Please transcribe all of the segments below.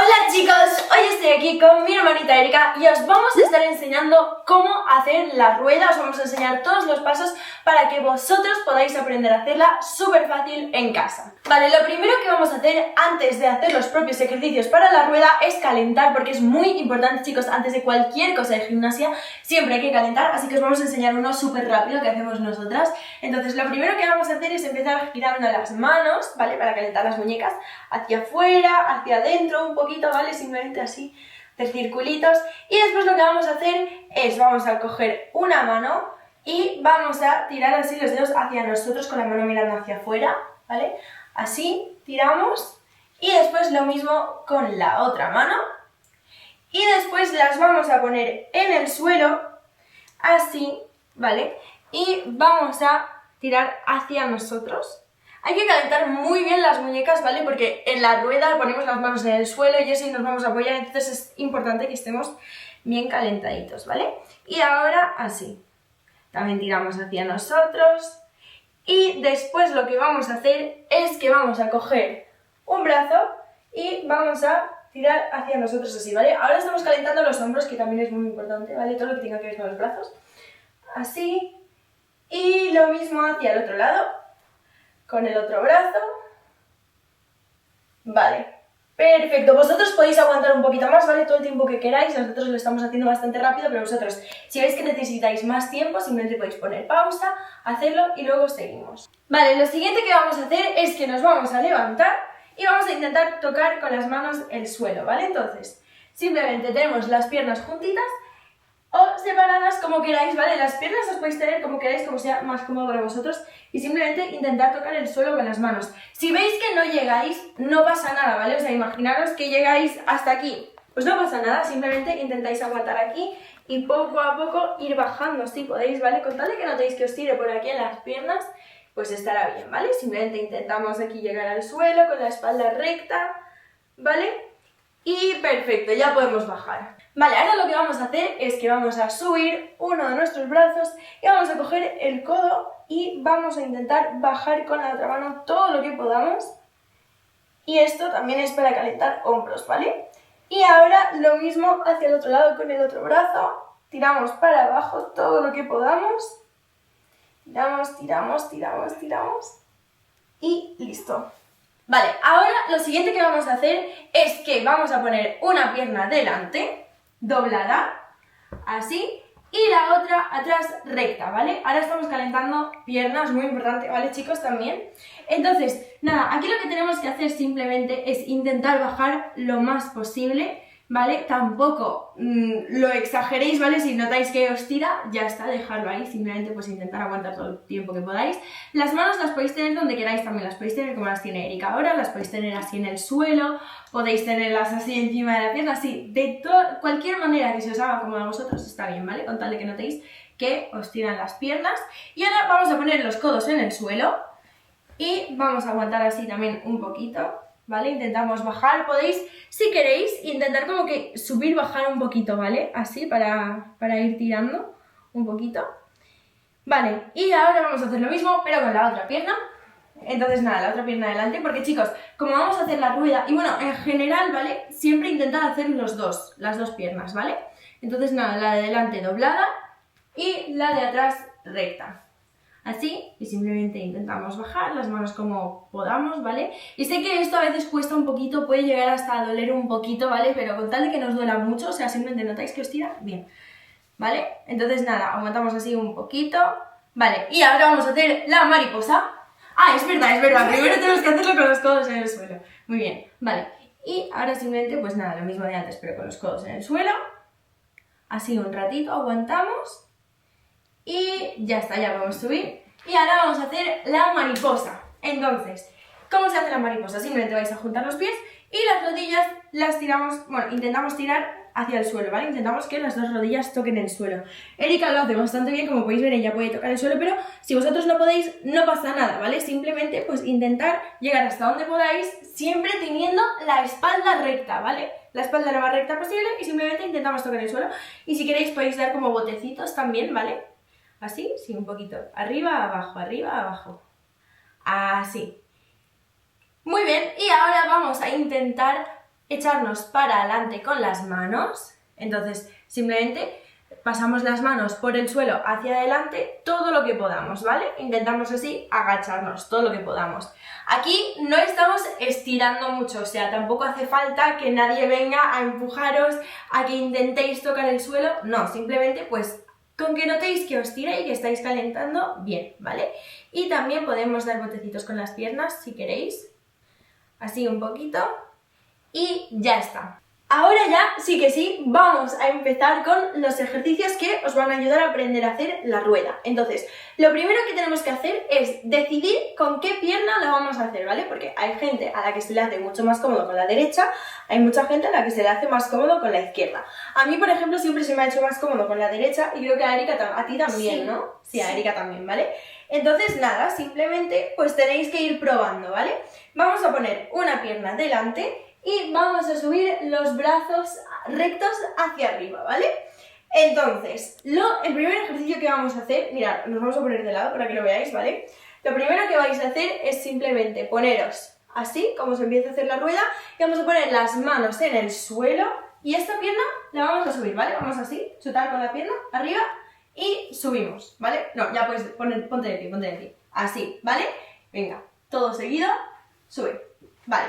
Hola chicos, hoy estoy aquí con mi hermanita Erika y os vamos a estar enseñando cómo hacer la rueda. Os vamos a enseñar todos los pasos para que vosotros podáis aprender a hacerla súper fácil en casa. Vale, lo primero que vamos a hacer antes de hacer los propios ejercicios para la rueda es calentar, porque es muy importante, chicos, antes de cualquier cosa de gimnasia siempre hay que calentar, así que os vamos a enseñar uno súper rápido que hacemos nosotras. Entonces lo primero que vamos a hacer es empezar girando las manos, ¿vale? Para calentar las muñecas hacia afuera, hacia adentro, un poquito, ¿vale? Simplemente así, hacer circulitos. Y después lo que vamos a hacer es, vamos a coger una mano y vamos a tirar así los dedos hacia nosotros con la mano mirando hacia afuera, ¿vale? Así, tiramos. Y después lo mismo con la otra mano. Y después las vamos a poner en el suelo, así, ¿vale? Y vamos a tirar hacia nosotros. Hay que calentar muy bien las muñecas, ¿vale? Porque en la rueda ponemos las manos en el suelo y así nos vamos a apoyar, entonces es importante que estemos bien calentaditos, ¿vale? Y ahora así. También tiramos hacia nosotros. Y después lo que vamos a hacer es que vamos a coger un brazo y vamos a tirar hacia nosotros así, ¿vale? Ahora estamos calentando los hombros, que también es muy importante, ¿vale? Todo lo que tenga que ver con los brazos. Así. Y lo mismo hacia el otro lado. Con el otro brazo. Vale, perfecto. Vosotros podéis aguantar un poquito más, ¿vale? Todo el tiempo que queráis. Nosotros lo estamos haciendo bastante rápido, pero vosotros, si veis que necesitáis más tiempo, simplemente podéis poner pausa, hacerlo y luego seguimos. Vale, lo siguiente que vamos a hacer es que nos vamos a levantar y vamos a intentar tocar con las manos el suelo, ¿vale? Entonces, simplemente tenemos las piernas juntitas o separadas como queráis, ¿vale? Las piernas las podéis tener como queráis, como sea más cómodo para vosotros, y simplemente intentar tocar el suelo con las manos. Si veis que no llegáis, no pasa nada, ¿vale? O sea, imaginaros que llegáis hasta aquí, pues no pasa nada, simplemente intentáis aguantar aquí y poco a poco ir bajando, si podéis, ¿vale? Con tal de que notéis que os tire por aquí en las piernas, pues estará bien, ¿vale? Simplemente intentamos aquí llegar al suelo con la espalda recta, ¿vale? Y perfecto, ya podemos bajar. Vale, ahora lo que vamos a hacer es que vamos a subir uno de nuestros brazos y vamos a coger el codo y vamos a intentar bajar con la otra mano todo lo que podamos. Y esto también es para calentar hombros, ¿vale? Y ahora lo mismo hacia el otro lado con el otro brazo. Tiramos para abajo todo lo que podamos. Tiramos, tiramos, tiramos, tiramos. Y listo. Vale, ahora lo siguiente que vamos a hacer es que vamos a poner una pierna delante, doblada, así, y la otra atrás recta, ¿vale? Ahora estamos calentando piernas, muy importante, ¿vale, chicos? También. Entonces, nada, aquí lo que tenemos que hacer simplemente es intentar bajar lo más posible, ¿vale? Tampoco lo exageréis, ¿vale? Si notáis que os tira, ya está, dejadlo ahí, simplemente pues intentar aguantar todo el tiempo que podáis. Las manos las podéis tener donde queráis también, las podéis tener como las tiene Erika ahora, las podéis tener así en el suelo, podéis tenerlas así encima de la pierna, así, de cualquier manera que se os haga como a vosotros está bien, ¿vale? Con tal de que notéis que os tiran las piernas. Y ahora vamos a poner los codos en el suelo y vamos a aguantar así también un poquito, ¿vale? Intentamos bajar, podéis, si queréis, intentar como que subir, bajar un poquito, ¿vale? Así, para ir tirando un poquito. Vale, y ahora vamos a hacer lo mismo, pero con la otra pierna. Entonces nada, la otra pierna adelante, porque chicos, como vamos a hacer la rueda, y bueno, en general, ¿vale? Siempre intentad hacer las dos piernas, ¿vale? Entonces nada, la de delante doblada y la de atrás recta. Así, y simplemente intentamos bajar las manos como podamos, ¿vale? Y sé que esto a veces cuesta un poquito, puede llegar hasta a doler un poquito, ¿vale? Pero con tal de que nos duela mucho, o sea, simplemente notáis que os tira, bien, ¿vale? Entonces nada, aguantamos así un poquito, ¿vale? Y ahora vamos a hacer la mariposa. Ah, es verdad, primero tenemos que hacerlo con los codos en el suelo. Muy bien, vale. Y ahora simplemente, pues nada, lo mismo de antes, pero con los codos en el suelo. Así un ratito, aguantamos. Y ya está, ya podemos subir. Y ahora vamos a hacer la mariposa. Entonces, ¿cómo se hace la mariposa? Simplemente vais a juntar los pies y las rodillas las tiramos, bueno, intentamos tirar hacia el suelo, ¿vale? Intentamos que las dos rodillas toquen el suelo. Erika lo hace bastante bien, como podéis ver, ella puede tocar el suelo, pero si vosotros no podéis, no pasa nada, ¿vale? Simplemente, pues, intentar llegar hasta donde podáis, siempre teniendo la espalda recta, ¿vale? La espalda lo más recta posible y simplemente intentamos tocar el suelo. Y si queréis podéis dar como botecitos también, ¿vale? Así, sí, un poquito. Arriba, abajo. Así. Muy bien, y ahora vamos a intentar echarnos para adelante con las manos. Entonces, simplemente pasamos las manos por el suelo hacia adelante todo lo que podamos, ¿vale? Intentamos así agacharnos todo lo que podamos. Aquí no estamos estirando mucho, o sea, tampoco hace falta que nadie venga a empujaros, a que intentéis tocar el suelo, no, simplemente pues con que notéis que os tira y que estáis calentando bien, ¿vale? Y también podemos dar botecitos con las piernas si queréis, así un poquito, y ya está. Ahora ya, sí que sí, vamos a empezar con los ejercicios que os van a ayudar a aprender a hacer la rueda. Entonces, lo primero que tenemos que hacer es decidir con qué pierna la vamos a hacer, ¿vale? Porque hay gente a la que se le hace mucho más cómodo con la derecha, hay mucha gente a la que se le hace más cómodo con la izquierda. A mí, por ejemplo, siempre se me ha hecho más cómodo con la derecha y creo que a Erika, a ti también, sí, ¿no? Sí, a Erika también, ¿vale? Entonces, nada, simplemente pues tenéis que ir probando, ¿vale? Vamos a poner una pierna delante y vamos a subir los brazos rectos hacia arriba, ¿vale? Entonces, el primer ejercicio que vamos a hacer, mirad, nos vamos a poner de lado para que lo veáis, ¿vale? Lo primero que vais a hacer es simplemente poneros así, como se empieza a hacer la rueda, y vamos a poner las manos en el suelo y esta pierna la vamos a subir, ¿vale? Vamos así, chutar con la pierna arriba y subimos, ¿vale? No, ya puedes ponte de pie, así, ¿vale? Venga, todo seguido, sube, vale.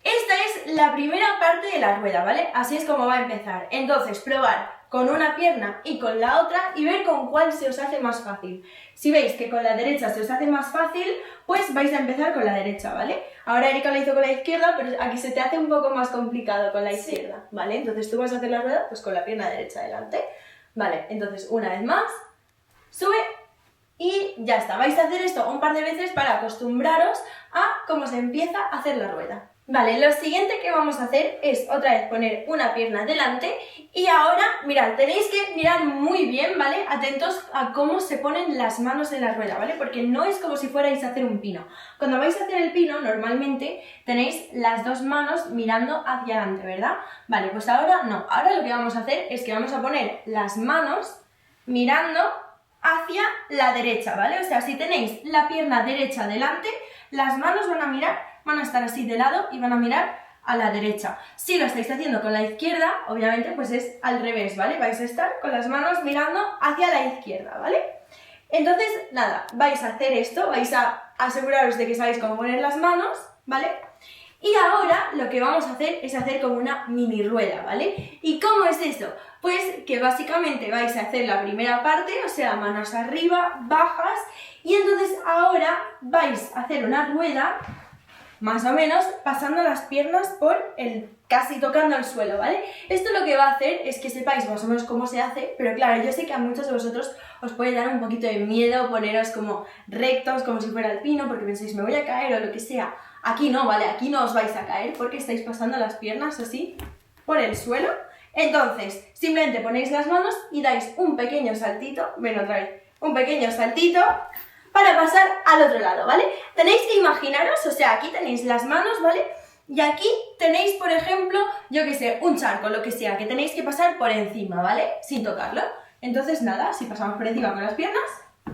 Esta es la primera parte de la rueda, ¿vale? Así es como va a empezar. Entonces, probar con una pierna y con la otra y ver con cuál se os hace más fácil. Si veis que con la derecha se os hace más fácil, pues vais a empezar con la derecha, ¿vale? Ahora Erika lo hizo con la izquierda, pero aquí se te hace un poco más complicado con la izquierda, ¿vale? Entonces tú vas a hacer la rueda pues con la pierna derecha adelante. Vale, entonces una vez más, sube y ya está. Vais a hacer esto un par de veces para acostumbraros a cómo se empieza a hacer la rueda. Vale, lo siguiente que vamos a hacer es otra vez poner una pierna delante y ahora, mirad, tenéis que mirar muy bien, ¿vale? Atentos a cómo se ponen las manos en la rueda, ¿vale? Porque no es como si fuerais a hacer un pino. Cuando vais a hacer el pino, normalmente tenéis las dos manos mirando hacia adelante, ¿verdad? Vale, pues ahora no. Ahora lo que vamos a hacer es que vamos a poner las manos mirando hacia la derecha, ¿vale? O sea, si tenéis la pierna derecha delante, las manos van a estar así de lado y van a mirar a la derecha. Si lo estáis haciendo con la izquierda, obviamente pues es al revés, ¿vale? Vais a estar con las manos mirando hacia la izquierda, ¿vale? Entonces, nada, vais a hacer esto, vais a aseguraros de que sabéis cómo poner las manos, ¿vale? Y ahora lo que vamos a hacer es hacer como una mini rueda, ¿vale? ¿Y cómo es esto? Pues que básicamente vais a hacer la primera parte, o sea, manos arriba, bajas, y entonces ahora vais a hacer una rueda, más o menos, pasando las piernas por casi tocando el suelo, ¿vale? Esto lo que va a hacer es que sepáis más o menos cómo se hace, pero claro, yo sé que a muchos de vosotros os puede dar un poquito de miedo poneros como rectos, como si fuera el pino, porque pensáis, me voy a caer o lo que sea. Aquí no, ¿vale? Aquí no os vais a caer porque estáis pasando las piernas así por el suelo. Entonces, simplemente ponéis las manos y dais un pequeño saltito, ven otra vez, un pequeño saltito para pasar al otro lado, ¿vale? Tenéis que imaginaros, o sea, aquí tenéis las manos, ¿vale? Y aquí tenéis, por ejemplo, yo que sé, un charco, lo que sea, que tenéis que pasar por encima, ¿vale? Sin tocarlo. Entonces, nada, si pasamos por encima con las piernas,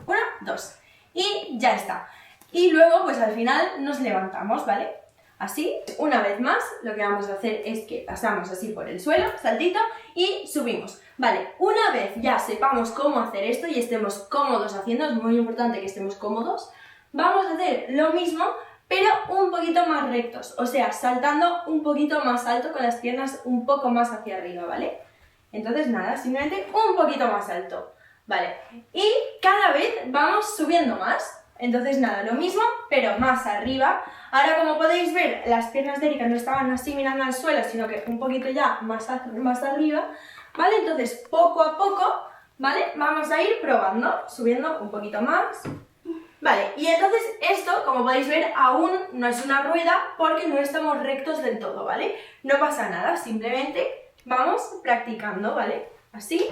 1, 2, y ya está. Y luego, pues al final nos levantamos, ¿vale? Así, una vez más, lo que vamos a hacer es que pasamos así por el suelo, saltito, y subimos. Vale, una vez ya sepamos cómo hacer esto y estemos cómodos haciendo, es muy importante que estemos cómodos, vamos a hacer lo mismo, pero un poquito más rectos, o sea, saltando un poquito más alto con las piernas un poco más hacia arriba, ¿vale? Entonces nada, simplemente un poquito más alto, ¿vale? Y cada vez vamos subiendo más. Entonces nada, lo mismo, pero más arriba. Ahora, como podéis ver, las piernas de Erika no estaban así mirando al suelo, sino que un poquito ya más arriba, ¿vale? Entonces, poco a poco, ¿vale? Vamos a ir probando, subiendo un poquito más. Vale, y entonces esto, como podéis ver, aún no es una rueda porque no estamos rectos del todo, ¿vale? No pasa nada, simplemente vamos practicando, ¿vale? Así.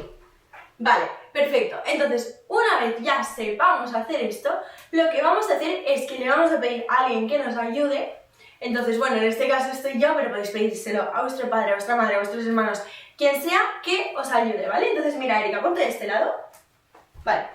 Vale, perfecto. Entonces, una vez ya sepamos hacer esto, lo que vamos a hacer es que le vamos a pedir a alguien que nos ayude. Entonces, bueno, en este caso estoy yo, pero podéis pedírselo a vuestro padre, a vuestra madre, a vuestros hermanos, quien sea que os ayude, ¿vale? Entonces, mira, Erika, ponte de este lado. Vale.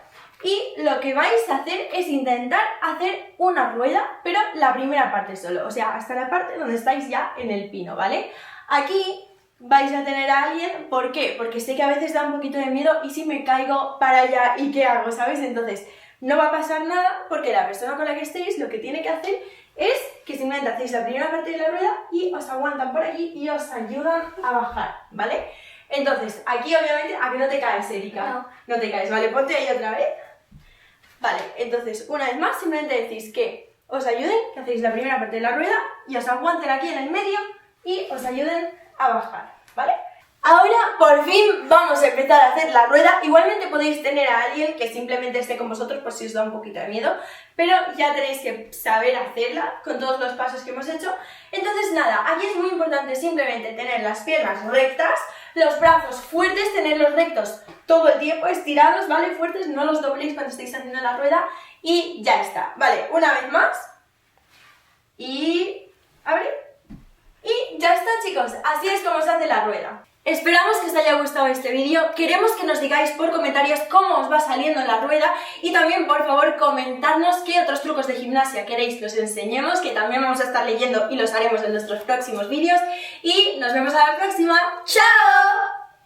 Y lo que vais a hacer es intentar hacer una rueda, pero la primera parte solo, o sea, hasta la parte donde estáis ya en el pino, ¿vale? Aquí vais a tener a alguien, ¿por qué? Porque sé que a veces da un poquito de miedo y si me caigo para allá, ¿y qué hago? ¿Sabéis? Entonces, no va a pasar nada porque la persona con la que estéis lo que tiene que hacer es que simplemente hacéis la primera parte de la rueda y os aguantan por aquí y os ayudan a bajar, ¿vale? Entonces, aquí obviamente, ¿a que no te caes, Erika? No te caes, ¿vale? Ponte ahí otra vez. Vale, entonces, una vez más, simplemente decís que os ayuden, que hacéis la primera parte de la rueda y os aguanten aquí en el medio y os ayuden a bajar, ¿vale? Ahora, por fin, vamos a empezar a hacer la rueda. Igualmente podéis tener a alguien que simplemente esté con vosotros por si os da un poquito de miedo, pero ya tenéis que saber hacerla con todos los pasos que hemos hecho. Entonces, nada, aquí es muy importante simplemente tener las piernas rectas, los brazos fuertes, tenerlos rectos todo el tiempo, estirados, ¿vale? Fuertes, no los dobléis cuando estéis haciendo la rueda y ya está, ¿vale? Una vez más. Y... abre. Y ya está, chicos, así es como se hace la rueda. Esperamos que os haya gustado este vídeo, queremos que nos digáis por comentarios cómo os va saliendo la rueda y también por favor comentadnos qué otros trucos de gimnasia queréis que os enseñemos, que también vamos a estar leyendo y los haremos en nuestros próximos vídeos y nos vemos a la próxima. ¡Chao!